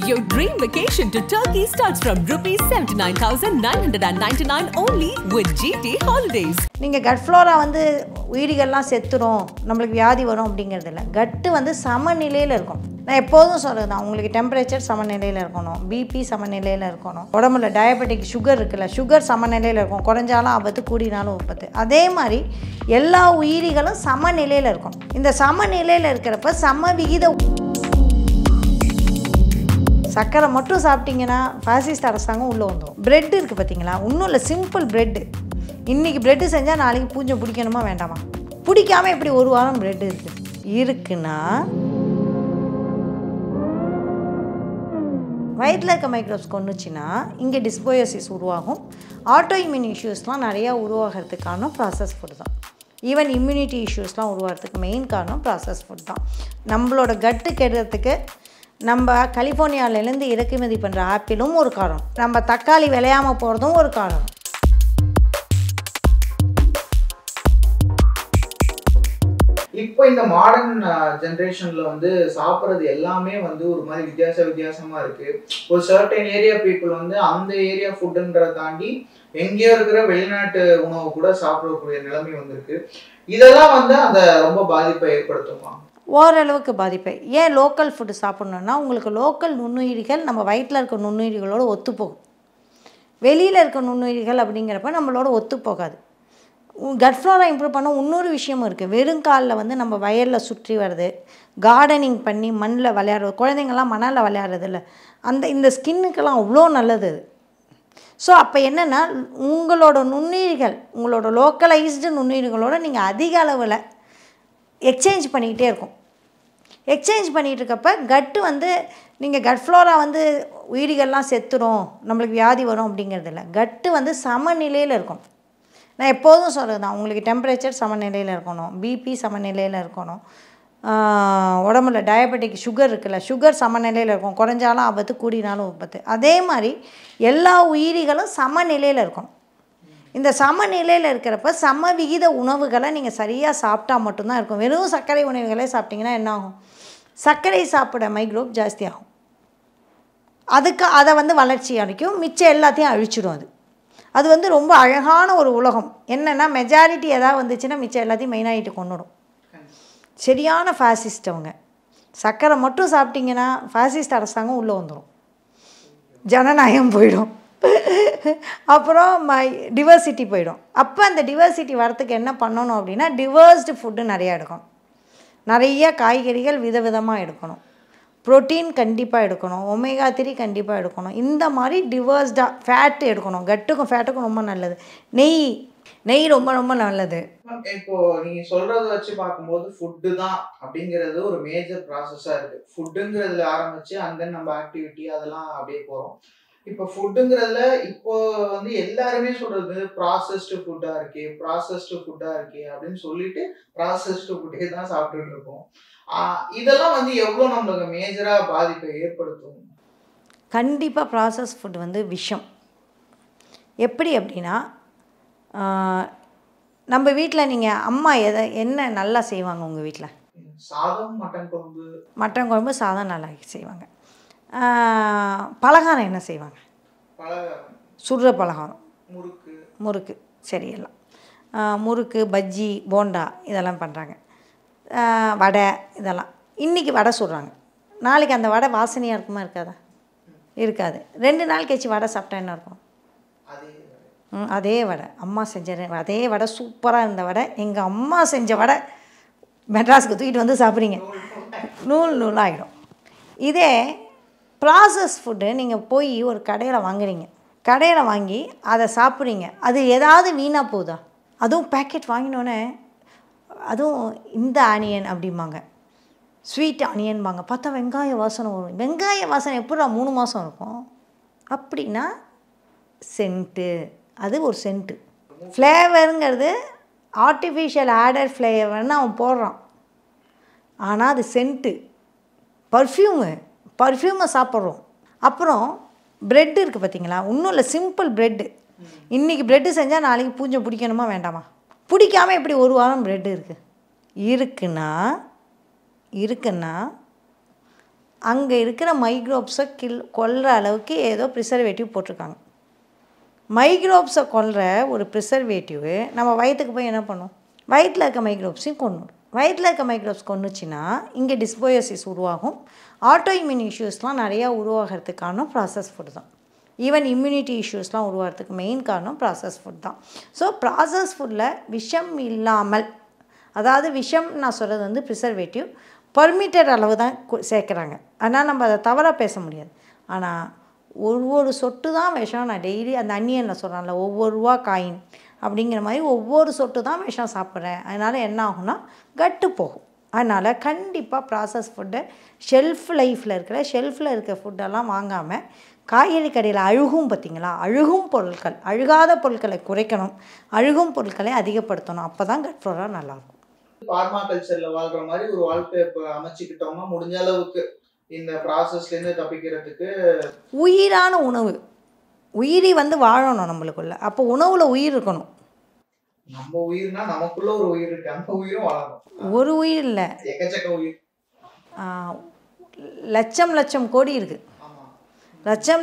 Your dream vacation to Turkey starts from rupees 79,999 only with GT Holidays. நீங்க cut Flora வந்து உயிரிகள்லாம் செத்துரும் நம்மளுக்கு வியாதி வரும் அப்படிங்கிறது இல்லை. கட்டு வந்து சமநிலையில் இருக்கும். நான் எப்போதும் சொல்கிறது தான், உங்களுக்கு டெம்பரேச்சர் சமநிலையில் இருக்கணும், பிபி சமநிலையில் இருக்கணும், உடம்புல டயபெட்டிக் சுகர் இருக்குல்ல, சுகர் சமநிலையில் இருக்கும், குறைஞ்சாலும் ஆபத்து கூடினாலும் விபத்து. அதே மாதிரி எல்லா உயிரிகளும் சமநிலையில் இருக்கும். இந்த சமநிலையில் இருக்கிறப்ப சம விகித சக்கரை மட்டும் சாப்பிட்டிங்கன்னா ஃபாசிஸ்ட் அரசாங்கம் உள்ளே வந்துடும். ப்ரெட் இருக்குது பார்த்தீங்களா, இன்னும் இல்லை, சிம்பிள் ப்ரெட்டு. இன்றைக்கி ப்ரெட்டு செஞ்சால் நாளைக்கு பூஞ்சை பிடிக்கணுமா வேண்டாமா? பிடிக்காமல் எப்படி ஒரு வாரம் ப்ரெட்டு இருக்குன்னா வயிற்றில் இருக்க மைக்ரோப்ஸ் கொண்டுச்சுன்னா இங்கே டிஸ்போயோசிஸ் உருவாகும். ஆட்டோ இம்யூன் இஷ்யூஸ்லாம் நிறையா உருவாகிறதுக்கான ப்ராசஸ் ஃபுட் தான். ஈவன் இம்யூனிட்டி இஷ்யூஸ்லாம் உருவாகிறதுக்கு மெயின் காரணம் ப்ராசஸ் ஃபுட் தான். நம்மளோட கட்டு கெடுறதுக்கு நம்ம கலிஃபோர்னியாவிலேருந்து இறக்குமதி பண்ணுற ஆப்பிளும் ஒரு காரணம், நம்ம தக்காளி விளையாமல் போகிறதும் ஒரு காரணம். இப்போ இந்த மாடர்ன் ஜென்ரேஷனில் வந்து சாப்பிட்றது எல்லாமே வந்து ஒரு மாதிரி வித்தியாசமாக இருக்குது. ஒரு சர்டன் ஏரியா பீப்புள் வந்து அந்த ஏரியா ஃபுட்டுன்றதை தாண்டி எங்கேயோ இருக்கிற வெளிநாட்டு உணவு கூட சாப்பிடக்கூடிய நிலைமை வந்திருக்கு. இதெல்லாம் வந்து அதை ரொம்ப பாதிப்பை ஏற்படுத்துமா? ஓரளவுக்கு பாதிப்பை. ஏன் லோக்கல் ஃபுட்டு சாப்பிட்ணுன்னா உங்களுக்கு லோக்கல் நுண்ணுயிரிகள் நம்ம வயிற்றில் இருக்க நுண்ணுயிரிகளோடு ஒத்துப்போகும். வெளியில் இருக்க நுண்ணுயிரிகள் அப்படிங்கிறப்ப நம்மளோட ஒத்துப்போகாது. கட் ஃப்ளோரா இம்ப்ரூவ் பண்ண இன்னொரு விஷயமும் இருக்குது. வெறும் காலில் வந்து நம்ம வயலில் சுற்றி வர்றது, கார்டனிங் பண்ணி மண்ணில் விளையாடுறது, குழந்தைங்கள்லாம் மணலில் விளையாடுறது இல்லை, இந்த ஸ்கின்னுக்கெல்லாம் அவ்வளோ நல்லது அது. ஸோ அப்போ என்னென்னா உங்களோட நுண்ணுயிரிகள், உங்களோட லோக்கலைஸ்டு நுண்ணுயிரிகளோடு நீங்கள் அதிக அளவில் எக்ஸ்சேஞ்ச் பண்ணிக்கிட்டே இருக்கும். எக்ஸ்சேஞ்ச் பண்ணிகிட்டு இருக்கப்ப கட்டு வந்து நீங்கள் கட் ஃப்ளோரா வந்து உயிரிகள்லாம் செத்துரும் நம்மளுக்கு வியாதி வரும் அப்படிங்கிறது இல்லை. கட்டு வந்து சமநிலையில் இருக்கும். நான் எப்போதும் சொல்கிறது தான், உங்களுக்கு டெம்பரேச்சர் சமநிலையில் இருக்கணும், பிபி சமநிலையில் இருக்கணும், உடம்புல டயபெட்டிக் சுகர் இருக்குல்ல, சுகர் சமநிலையில் இருக்கும், குறைஞ்சாலும் ஆபத்து கூடினாலும் விபத்து. அதே மாதிரி எல்லா உயிரிகளும் சமநிலையில் இருக்கணும். இந்த சமநிலையில் இருக்கிறப்ப சம விகித உணவுகளை நீங்கள் சரியாக சாப்பிட்டா மட்டும்தான் இருக்கும். வெறும் சர்க்கரை உணவுகளே சாப்பிட்டிங்கன்னா என்ன ஆகும்? சர்க்கரை சாப்பிட மைக்ரோப் ஜாஸ்தி ஆகும். அதை வந்து வளர்ச்சி அளிக்கும், மிச்சம் எல்லாத்தையும் அழிச்சிடும். அது வந்து ரொம்ப அழகான ஒரு உலகம். என்னென்னா மெஜாரிட்டி எதாவது வந்துச்சுன்னா மிச்சம் எல்லாத்தையும் மெயினாகிட்டு கொண்டுடும். சரியான ஃபாசிஸ்ட் அவங்க. சர்க்கரை மட்டும் சாப்பிட்டிங்கன்னா ஃபாசிஸ்ட் அரசாங்கம் உள்ளே வந்துடும், ஜனநாயகம் போயிடும், அப்புறம் டிவர்சிட்டி போயிடும். அப்போ அந்த டிவர்சிட்டி வரத்துக்கு என்ன பண்ணணும் அப்படின்னா டிவர்ஸ்டு ஃபுட்டு நிறையா எடுக்கணும். நிறைய காய்கறிகள் விதவிதமாக எடுக்கணும், ப்ரோட்டீன் கண்டிப்பாக எடுக்கணும், ஒமேகா 3 கண்டிப்பாக எடுக்கணும். இந்த மாதிரி டிவர்ஸ்டாக ஃபேட்டு எடுக்கணும். கட்டுக்கும் ஃபேட்டுக்கும் ரொம்ப நல்லது. நெய் ரொம்ப ரொம்ப நல்லது. இப்போ நீங்கள் சொல்கிறத வச்சு பார்க்கும்போது ஃபுட்டு தான் அப்படிங்கிறது ஒரு மேஜர் ப்ராசஸாக இருக்குது. ஃபுட்டுங்கிறதுல ஆரம்பித்து அண்ட் தென் நம்ம ஆக்டிவிட்டி அதெல்லாம் அப்படியே போகிறோம். இப்போ ஃபுட்டுங்கிறதுல இப்போ வந்து எல்லாருமே சொல்கிறது ப்ராசஸ்டு ஃபுட்டாக இருக்கே அப்படின்னு சொல்லிட்டு ப்ராசஸ்டு ஃபுட்டே தான் சாப்பிட்டுட்டு இருக்கோம். இதெல்லாம் வந்து எவ்வளோ நம்மளுக்கு மேஜராக பாதிப்பை ஏற்படுத்தும்? கண்டிப்பாக ப்ராசஸ் ஃபுட் வந்து விஷம். எப்படி அப்படின்னா, நம்ம வீட்டில் நீங்கள் அம்மா என்ன நல்லா செய்வாங்க? உங்கள் வீட்டில் சாதம், மட்டன் குழம்பு, சாதம் நல்லா செய்வாங்க. பலகாரம் என்ன செய்வாங்க? சுடுற பலகாரம், முறுக்கு, சரி, எல்லாம் முறுக்கு, பஜ்ஜி, போண்டா இதெல்லாம் பண்ணுறாங்க. வடை, இதெல்லாம். இன்றைக்கி வடை சுடுறாங்க, நாளைக்கு அந்த வடை வாசனையாக இருக்குமா? இருக்காதா? இருக்காது. 2 நாள் கழிச்சு வடை சாப்பிட்டா என்ன இருக்கும்? அதே வடை, அம்மா செஞ்ச அதே வடை, சூப்பராக இருந்த வடை, எங்கள் அம்மா செஞ்ச வடை மெட்ராஸுக்கு தூக்கிட்டு வந்து சாப்பிட்றீங்க, நூலாகிடும். இதே ப்ராசஸ் ஃபுட்டு நீங்கள் போய் ஒரு கடையில் வாங்குறீங்க, கடையில் வாங்கி அதை சாப்பிட்றீங்க, அது ஏதாவது வீணாக போகுதா? அதுவும் பேக்கெட் வாங்கினோன்னே, அதுவும் இந்த ஆனியன் அப்படிம்பாங்க, ஸ்வீட் ஆனியன்பாங்க, பார்த்தா வெங்காய வாசனை வரும். வெங்காய வாசனை எப்படா 3 மாதம் இருக்கும்? அப்படின்னா சென்ட்டு, அது ஒரு சென்ட்டு. ஃப்ளேவருங்கிறது ஆர்டிஃபிஷியல் ஆடட் ஃப்ளேவர்னு அவன் போடுறான், ஆனால் அது சென்ட்டு, பர்ஃப்யூமை சாப்பிட்றோம். அப்புறம் ப்ரெட்டு இருக்குது பார்த்தீங்களா, இன்னும் இல்லை, சிம்பிள் ப்ரெட்டு. இன்றைக்கி ப்ரெட்டு செஞ்சால் நாளைக்கு பூஞ்சை பிடிக்கணுமா வேண்டாமா? பிடிக்காமல் எப்படி ஒரு வாரம் ப்ரெட்டு இருக்குன்னா அங்கே இருக்கிற மைக்ரோப்ஸை கொல்கிற அளவுக்கு ஏதோ ப்ரிசர்வேட்டிவ் போட்டிருக்காங்க. மைக்ரோப்ஸை கொல்கிற ஒரு ப்ரிசர்வேட்டிவ் நம்ம வயிற்றுக்கு போய் என்ன பண்ணும்? வயிற்றில் இருக்க மைக்ரோப்ஸையும் கொன்னுடும். வயிற்றில் இருக்க மைக்ரோப்ஸ் கொன்னுச்சுன்னா இங்கே டிஸ்போயோசிஸ் உருவாகும். ஆட்டோ இம்யூன் இஷ்யூஸ்லாம் நிறையா உருவாகிறதுக்கான ப்ராசஸ் ஃபுட் தான். ஈவன் இம்யூனிட்டி இஷ்யூஸ்லாம் உருவாகிறதுக்கு மெயின் காரணம் ப்ராசஸ் ஃபுட் தான். ஸோ ப்ராசஸ் ஃபுட்டில் விஷம் இல்லாமல், அதாவது விஷம் நான் சொல்கிறது வந்து ப்ரிசர்வேட்டிவ் பர்மிட்டட் அளவு தான் சேர்க்குறாங்க. ஆனால் நம்ம அதை தவறாக பேச முடியாது. ஆனால் ஒவ்வொரு சொட்டு தான் விஷம். நான் டெய்லி அந்த அன்னியனில் சொல்கிறேன்ல, ஒவ்வொரு ரூபா காயின் அப்படிங்கிற மாதிரி ஒவ்வொரு சொட்டு தான் விஷம் சாப்பிட்றேன். அதனால் என்ன ஆகும்னா கட்டு போகும். அதனால் கண்டிப்பாக ப்ராசஸ் ஃபுட்டு ஷெல்ஃபில் இருக்க ஃபுட்டெல்லாம் வாங்காமல், காய்கறி கடையில் அழுகும் பார்த்திங்களா, அழுகும் பொருட்கள், அழுகாத பொருட்களை குறைக்கணும், அழுகும் பொருட்களை அதிகப்படுத்தணும். அப்போ தான் கட் ஃப்ளோரா நல்லாயிருக்கும். பார்மா கல்ச்சரில் வாழ்கிற மாதிரி ஒரு வாழ்க்கை இப்போ அமைச்சிக்கிட்டோம்னா முடிஞ்ச அளவுக்கு இந்த ப்ராசஸ்லேருந்து தப்பிக்கிறதுக்கு உயிரான உணவு, உயிரி வந்து வாழணும் நம்மளுக்குள்ள. அப்போ உணவில் உயிர் இருக்கணும். நம்ம உயிர்னா நமக்குள்ள ஒரு உயிர் இருக்கு, அந்த உயிரும் வாழணும். ஒரு உயிர் இல்லை, எக்கச்சக்க உயிர், லட்சம் கோடி இருக்குது.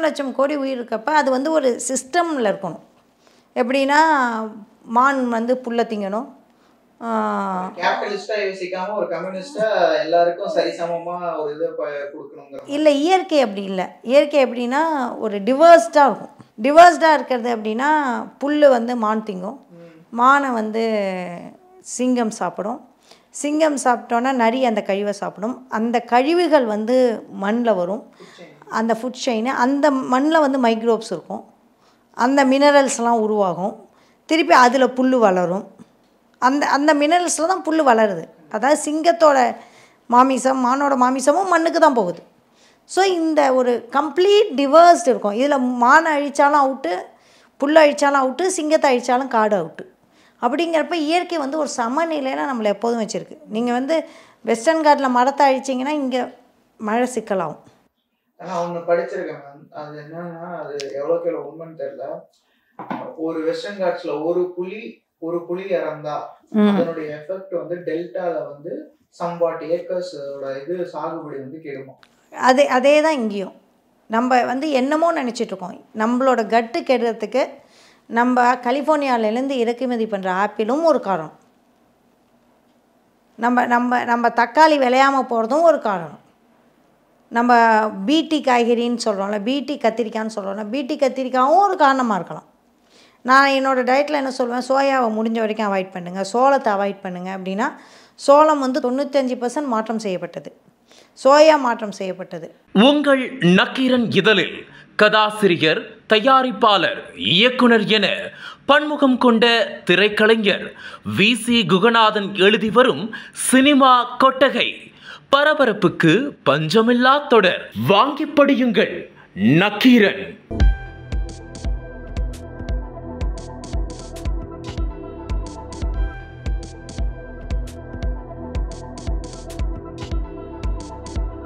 லட்சம் கோடி உயிர் இருக்கப்போ அது வந்து ஒரு சிஸ்டமில் இருக்கணும். எப்படின்னா மான் வந்து புல்லை திங்கணும். கேபிட்டலிஸ்டா யோசிக்காம ஒரு கம்யூனிஸ்டா எல்லாருக்கும் சரிசமமா ஒரு இதை கொடுக்கணுங்கிற இல்லை. இயற்கை அப்படி இல்லை. இயற்கை எப்படின்னா ஒரு டிவர்ஸ்டாக இருக்கும். டிவர்ஸ்டாக இருக்கிறது அப்படின்னா புல் வந்து மான் திங்கும், மானை வந்து சிங்கம் சாப்பிடும், சிங்கம் சாப்பிட்டோன்னா நரி அந்த கழிவை சாப்பிடும், அந்த கழிவுகள் வந்து மண்ணில் வரும், அந்த ஃபுட் செயின், அந்த மண்ணில் வந்து மைக்ரோப்ஸ் இருக்கும், அந்த மினரல்ஸ்லாம் உருவாகும், திருப்பி அதில் புல் வளரும், அந்த மினரல்ஸில் தான் புல் வளருது. அதாவது சிங்கத்தோட மாமிசம், மானோட மாமிசமும் மண்ணுக்கு தான் போகுது. ஸோ இந்த ஒரு கம்ப்ளீட் டிவர்ஸ்டு இருக்கும். இதில் மானை அழித்தாலும் அவுட்டு, புல் அழித்தாலும் அவுட்டு, சிங்கத்தை அழித்தாலும் காடு அவுட்டு. அப்படிங்கிறப்ப இயற்கை வந்து ஒரு சமநிலையில் நம்மளை எப்போதும் வச்சுருக்கு. நீங்கள் வந்து வெஸ்டர்ன் காட்டில் மரத்தை அழிச்சிங்கன்னா இங்கே மழை சிக்கலாகும். ஆனால் ஒன்று படிச்சிருக்கேன் மேம், அது என்னன்னா அது எவ்வளோக்கு எவ்வளோ உண்மைன்னு தெரியல. ஒரு வெஸ்டர்ன் காட்ஸில் ஒரு புலி இறந்தா அதனுடைய எஃபெக்ட் வந்து டெல்டால வந்து சம்பாட் ஏக்கர்ஸோட இது சாகுபடி வந்து கெடுமா. அதே தான் இங்கேயும். நம்ம வந்து என்னமோ நினச்சிட்ருக்கோம். நம்மளோட கட்டு கெடுறதுக்கு நம்ம கலிஃபோர்னியாவிலேருந்து இறக்குமதி பண்ணுற ஆப்பிளும் ஒரு காரணம், நம்ம தக்காளி விளையாமல் போகிறதும் ஒரு காரணம், நம்ம பீட்டி காய்கறின்னு சொல்கிறோம்ல, பீட்டி கத்திரிக்காய்ன்னு சொல்கிறோம்ல, பீட்டி கத்திரிக்காயும் ஒரு காரணமாக இருக்கலாம். நான் என்னோடய டயட்டில் என்ன சொல்லுவேன், சோயாவை முடிஞ்ச வரைக்கும் அவாய்ட் பண்ணுங்கள், சோளத்தை அவாய்ட் பண்ணுங்கள். அப்படின்னா சோளம் வந்து 95% மாற்றம் செய்யப்பட்டது, சோயா மாற்றம் செய்யப்பட்டது. உங்கள் நக்கீரன் இதழில் கதாசிரியர், தயாரிப்பாளர், இயக்குனர் என பன்முகம் கொண்ட திரைக்கலைஞர் VC குகநாதன் எழுதி வரும் சினிமா கொட்டகை. பரபரப்புக்கு பஞ்சமில்லா தொடர். வாங்கி படியுங்கள் நக்கீரன்.